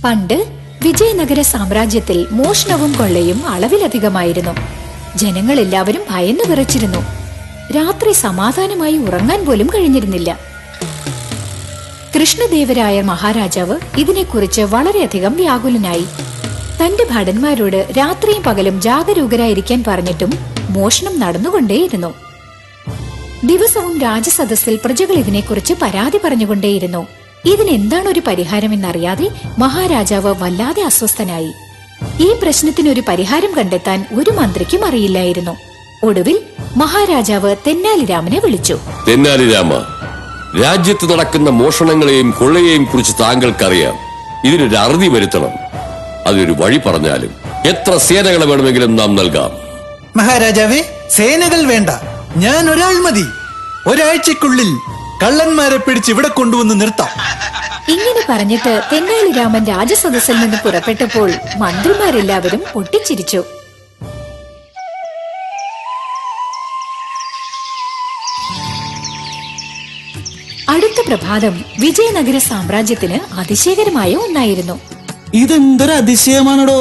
പണ്ട് വിജയനഗര സാമ്രാജ്യത്തിൽ മോഷണവും കൊള്ളയും അളവിലധികമായിരുന്നു. ജനങ്ങൾ എല്ലാവരും ഭയന്നു വിറച്ചിരുന്നു. രാത്രി സമാധാനമായി ഉറങ്ങാൻ പോലും കഴിഞ്ഞിരുന്നില്ല. കൃഷ്ണദേവരായ മഹാരാജാവ് ഇതിനെക്കുറിച്ച് വളരെയധികം വ്യാകുലനായി. തന്റെ ഭടന്മാരോട് രാത്രിയും പകലും ജാഗരൂകരായിരിക്കാൻ പറഞ്ഞിട്ടും മോഷണം നടന്നുകൊണ്ടേയിരുന്നു. ദിവസവും രാജസദസ്സിൽ പ്രജകൾ ഇതിനെക്കുറിച്ച് പരാതി പറഞ്ഞുകൊണ്ടേയിരുന്നു. ഇതിനെന്താണ് ഒരു പരിഹാരമെന്നറിയാതെ മഹാരാജാവ് വല്ലാതെ അസ്വസ്ഥനായി. ഈ പ്രശ്നത്തിനൊരു പരിഹാരം കണ്ടെത്താൻ ഒരു മന്ത്രിക്കും അറിയില്ലായിരുന്നു. ഒടുവിൽ മഹാരാജാവ് തെന്നാലിരാമനെ വിളിച്ചു. തെന്നാലിരാമ, രാജ്യത്ത് നടക്കുന്ന മോഷണങ്ങളെയും കൊള്ളയെയും കുറിച്ച് താങ്കൾക്കറിയാം. ഇതിനൊരു അറുതി വരുത്തണം. അതിനൊരു വഴി പറഞ്ഞാലും എത്ര സേനകളെ വേണമെങ്കിലും നാം നൽകാം. മഹാരാജാവേ, സേനകൾ വേണ്ട, ഞാൻ ഒരാൾ മതി. ഒരാഴ്ചക്കുള്ളിൽ കള്ളന്മാരെ പിടിച്ച് ഇവിടെ കൊണ്ടുവന്ന് നിർത്താം. ഇങ്ങനെ പറഞ്ഞിട്ട് തെന്നാലിരാമൻ രാജസദസ്സിൽ നിന്ന് പുറപ്പെട്ടപ്പോൾ മന്ത്രിമാരെല്ലാവരും പൊട്ടിച്ചിരിച്ചു. അടുത്ത പ്രഭാതം വിജയനഗര സാമ്രാജ്യത്തിന് അതിശയകരമായ ഒന്നായിരുന്നു. ഇതെന്തൊരു അതിശയമാണോ!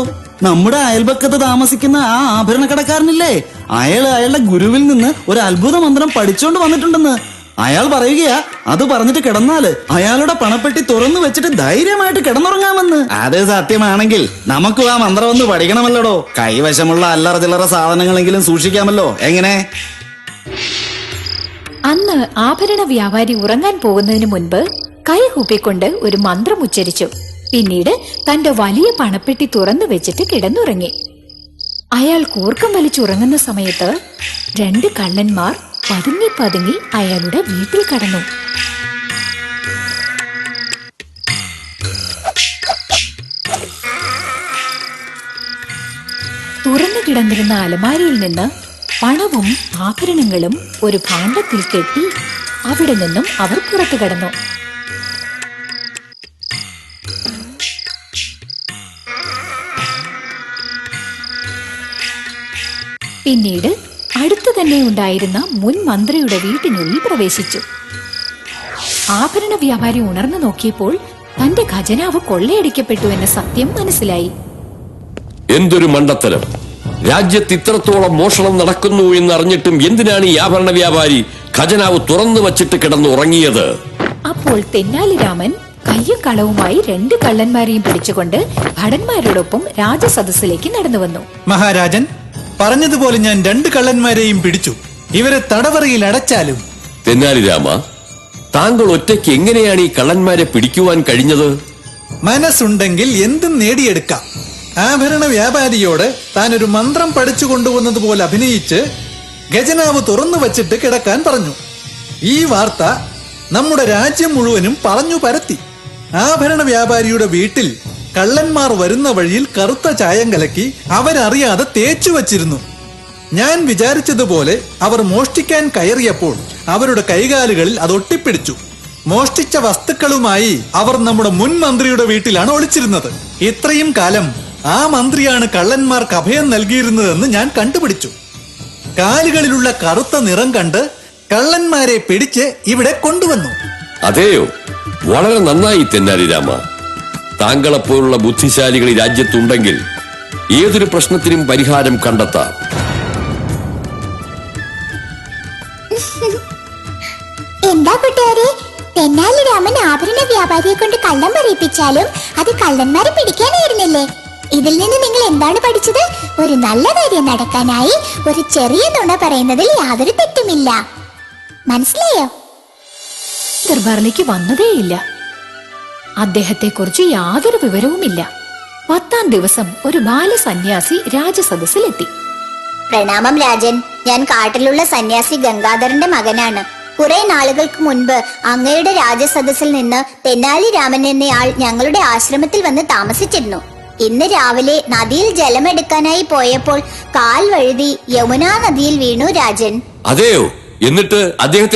നമ്മുടെ അയൽപക്കത്ത് താമസിക്കുന്ന ആ ആഭരണ കടക്കാരനില്ലേ, അയാളുടെ ഗുരുവിൽ നിന്ന് ഒരു അത്ഭുത മന്ത്രം പഠിച്ചോണ്ട് വന്നിട്ടുണ്ടെന്ന്. അയാൾ പറയുകയാ, അത് പറഞ്ഞിട്ട് കിടന്നാല് അയാളുടെ പണപ്പെട്ടി തുറന്നു വെച്ചിട്ട് ധൈര്യമായിട്ട് കിടന്നുറങ്ങാമെന്ന്. അത് സത്യമാണെങ്കിൽ നമുക്കും ആ മന്ത്രം ഒന്ന് പഠിക്കണമല്ലോടോ. കൈവശമുള്ള അല്ലറ ചില്ലറ സാധനങ്ങളെങ്കിലും സൂക്ഷിക്കാമല്ലോ. എങ്ങനെ? അന്ന് ആഭരണ വ്യാപാരി ഉറങ്ങാൻ പോകുന്നതിന് മുൻപ് കൈകൂപ്പിക്കൊണ്ട് ഒരു മന്ത്രം ഉച്ചരിച്ചു. പിന്നീട് തന്റെ വലിയ പണപ്പെട്ടി തുറന്നു വെച്ചിട്ട് കിടന്നുറങ്ങി. അയാൾ കൂർക്കം വലിച്ചുറങ്ങുന്ന സമയത്ത് 2 കള്ളന്മാർ പതുങ്ങി പതുങ്ങി അയാളുടെ വീട്ടിൽ കടന്നു. തുറന്നു കിടന്നിരുന്ന അലമാരയിൽ നിന്ന് പണവും ആഭരണങ്ങളും ഒരു ഭാണ്ഡത്തിൽ കെട്ടി അവിടെ നിന്നും അവർ പുറത്തു കടന്നു. പിന്നീട് അടുത്തു തന്നെ ഉണ്ടായിരുന്ന മുൻ മന്ത്രിയുടെ വീട്ടിനുള്ളിൽ പ്രവേശിച്ചു. ആഭരണ വ്യാപാരി ഉണർന്നു നോക്കിയപ്പോൾ തന്റെ ഖജനാവ് കൊള്ളയടിക്കപ്പെട്ടു എന്ന സത്യം മനസ്സിലായി. എന്തൊരു മണ്ടത്തരം! രാജ്യത്ത് ഇത്രത്തോളം മോഷണം നടക്കുന്നു എന്നറിഞ്ഞിട്ടും എന്തിനാണ് ഈ ആഭരണ വ്യാപാരി ഖജനാവ് തുറന്നു വച്ചിട്ട് കിടന്നുറങ്ങിയത്? അപ്പോൾ തെന്നാലിരാമൻ കയ്യും കളവുമായി 2 കള്ളന്മാരെയും പിടിച്ചുകൊണ്ട് ഭടന്മാരോടൊപ്പം രാജസദസ്സിലേക്ക് നടന്നു വന്നു. മഹാരാജൻ പറഞ്ഞതുപോലെ ഞാൻ 2 കള്ളന്മാരെയും പിടിച്ചു. ഇവരെ തടവറയിൽ അടച്ചാലും. തെന്നാലിരാമ, താങ്കൾ ഒറ്റയ്ക്ക് എങ്ങനെയാണ് ഈ കള്ളന്മാരെ പിടിക്കുവാൻ കഴിഞ്ഞത്? മനസ്സുണ്ടെങ്കിൽ എന്തും നേടിയെടുക്കാം. ആഭരണ വ്യാപാരിയോട് താൻ ഒരു മന്ത്രം പഠിച്ചു കൊണ്ടുവന്നതുപോലെ അഭിനയിച്ച് ഖജനാവ് തുറന്നു വച്ചിട്ട് കിടക്കാൻ പറഞ്ഞു. ഈ വാർത്ത നമ്മുടെ രാജ്യം മുഴുവനും പറഞ്ഞു പരത്തി. ആഭരണ വ്യാപാരിയുടെ വീട്ടിൽ കള്ളന്മാർ വരുന്ന വഴിയിൽ കറുത്ത ചായം കലക്കി അവരറിയാതെ തേച്ചു വച്ചിരുന്നു. ഞാൻ വിചാരിച്ചതുപോലെ അവർ മോഷ്ടിക്കാൻ കയറിയപ്പോൾ അവരുടെ കൈകാലുകളിൽ അത് ഒട്ടിപ്പിടിച്ചു. മോഷ്ടിച്ച വസ്തുക്കളുമായി അവർ നമ്മുടെ മുൻ മന്ത്രിയുടെ വീട്ടിലാണ് ഒളിച്ചിരുന്നത്. ഇത്രയും കാലം ആ മന്ത്രിയാണ് കള്ളന്മാർക്ക് അഭയം നൽകിയിരുന്നതെന്ന് ഞാൻ കണ്ടുപിടിച്ചു. കാലുകളിലുള്ള കറുത്ത നിറം കണ്ട് കള്ളന്മാരെ പിടിച്ച് ഇവിടെ കൊണ്ടുവന്നു. അതെയോ? വളരെ നന്നായി തെന്നാലിരാമ. താങ്കളെപ്പോലുള്ള ബുദ്ധിശാലികൾ ഈ രാജ്യത്തുണ്ടെങ്കിൽ ഏതൊരു പ്രശ്നത്തിനും പരിഹാരം കണ്ടെത്താം. എന്താ കൂട്ടുകാരെ, തെന്നാലിരാമൻ ആഭരണ വ്യാപാരിയെ കൊണ്ട് കള്ളം പറയിപ്പിച്ചാലും അത് കള്ളന്മാരെ പിടിക്കാനായിരുന്നില്ലേ? ഇതിൽ നിന്ന് നിങ്ങൾ എന്താണ് പഠിച്ചത്? ഒരു നല്ല കാര്യം നടക്കാനായി ഒരു ചെറിയ നുണ പറയുന്നതിൽ യാതൊരു തെറ്റുമില്ല. മനസ്സിലായോ? ദർബാറിലേക്ക് വന്നതേയില്ല. അദ്ദേഹത്തെക്കുറിച്ച് യാതൊരു വിവരവുമില്ല. 10ാം ദിവസം ഒരു ബാലസന്യാസി രാജസദസ്സിലെത്തി. പ്രണാമം രാജൻ, ഞാൻ കാട്ടിലുള്ള സന്യാസി ഗംഗാധരന്റെ മകനാണ്. കുറെ നാളുകൾക്ക് മുൻപ് അങ്ങയുടെ രാജസദസ്സിൽ നിന്ന് തെന്നാലിരാമൻ എന്നയാൾ ഞങ്ങളുടെ ആശ്രമത്തിൽ വന്ന് താമസിച്ചിരുന്നു. ഇന്ന് രാവിലെ നദിയിൽ ജലമെടുക്കാനായി പോയപ്പോൾ കാൽ വഴുതി യമുനാ നദിയിൽ വീണു രാജൻ. അതെയോ? എന്നിട്ട് അദ്ദേഹത്തെ